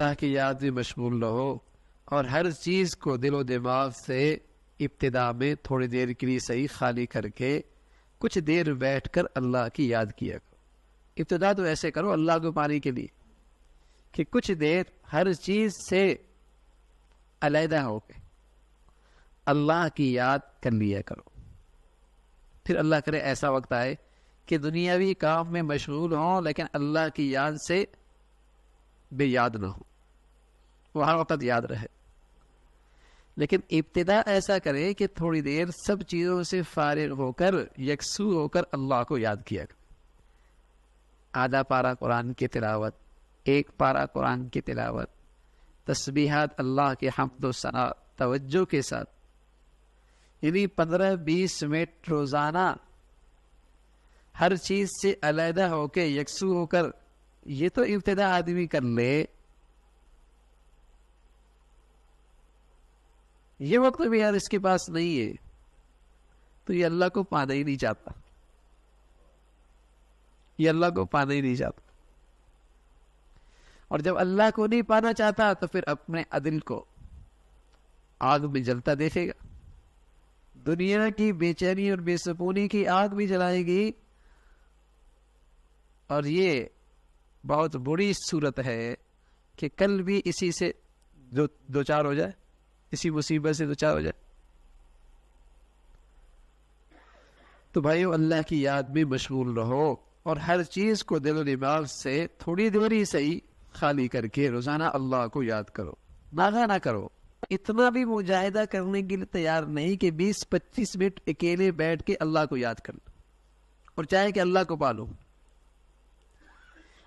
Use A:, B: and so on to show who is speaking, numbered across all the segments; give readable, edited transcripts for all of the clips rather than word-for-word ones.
A: اللہ کی یاد میں مشغول رہو اور ہر چیز کو دل و دماغ سے ابتدا میں تھوڑی دیر کے لیے صحیح خالی کر کے کچھ دیر بیٹھ کر اللہ کی یاد کیا کرو. ابتدا تو ایسے کرو اللہ کو پانے کے لیے کہ کچھ دیر ہر چیز سے علیحدہ ہو کے اللہ کی یاد کر لیا کرو. پھر اللہ کرے ایسا وقت آئے کہ دنیاوی کام میں مشغول ہوں لیکن اللہ کی یاد سے بے یاد نہ ہو، وہ ہر وقت یاد رہے. لیکن ابتدا ایسا کرے کہ تھوڑی دیر سب چیزوں سے فارغ ہو کر یکسو ہو کر اللہ کو یاد کیا کرے. آدھا پارہ قرآن کی تلاوت، ایک پارہ قرآن کی تلاوت، تسبیحات اللہ کے حمد و ثنا توجہ کے ساتھ، یعنی 15-20 منٹ روزانہ ہر چیز سے علیحدہ ہو کے یکسو ہو کر. یہ تو ابتدا آدمی کر لے. یہ وقت بھی یار اس کے پاس نہیں ہے تو یہ اللہ کو پانا ہی نہیں چاہتا، یہ اللہ کو پانا ہی نہیں چاہتا. اور جب اللہ کو نہیں پانا چاہتا تو پھر اپنے عدل کو آگ میں جلتا دیکھے گا، دنیا کی بے چینی اور بے سکونی کی آگ بھی جلائے گی. اور یہ بہت بری صورت ہے کہ کل بھی اسی سے دو چار ہو جائے، اسی مصیبت سے دو چار ہو جائے. تو بھائیو اللہ کی یاد میں مشغول رہو اور ہر چیز کو دل و دماغ سے تھوڑی دیر ہی صحیح خالی کر کے روزانہ اللہ کو یاد کرو. ناغا نہ کرو. اتنا بھی مجاہدہ کرنے کے لیے تیار نہیں کہ 20-25 منٹ اکیلے بیٹھ کے اللہ کو یاد کر لو اور چاہے کہ اللہ کو پالو.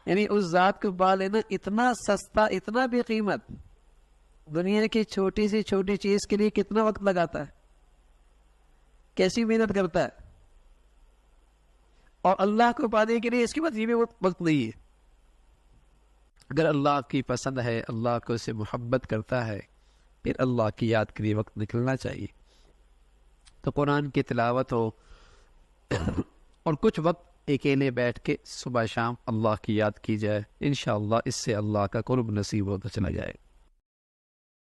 A: یعنی اس ذات کو پا لینا اتنا سستا، اتنا بے قیمت. دنیا کی چھوٹی سی چھوٹی چیز کے لیے کتنا وقت لگاتا ہے، کیسی محنت کرتا ہے، اور اللہ کو پانے کے لیے اس کے بعد یہ بھی وقت نہیں ہے. اگر اللہ کی پسند ہے، اللہ کو سے محبت کرتا ہے، پھر اللہ کی یاد کے لیے وقت نکلنا چاہیے. تو قرآن کی تلاوت ہو اور کچھ وقت اکیلے بیٹھ کے صبح شام اللہ کی یاد کی جائے، انشاءاللہ اس سے اللہ کا قرب نصیب ہوتا چلا جائے.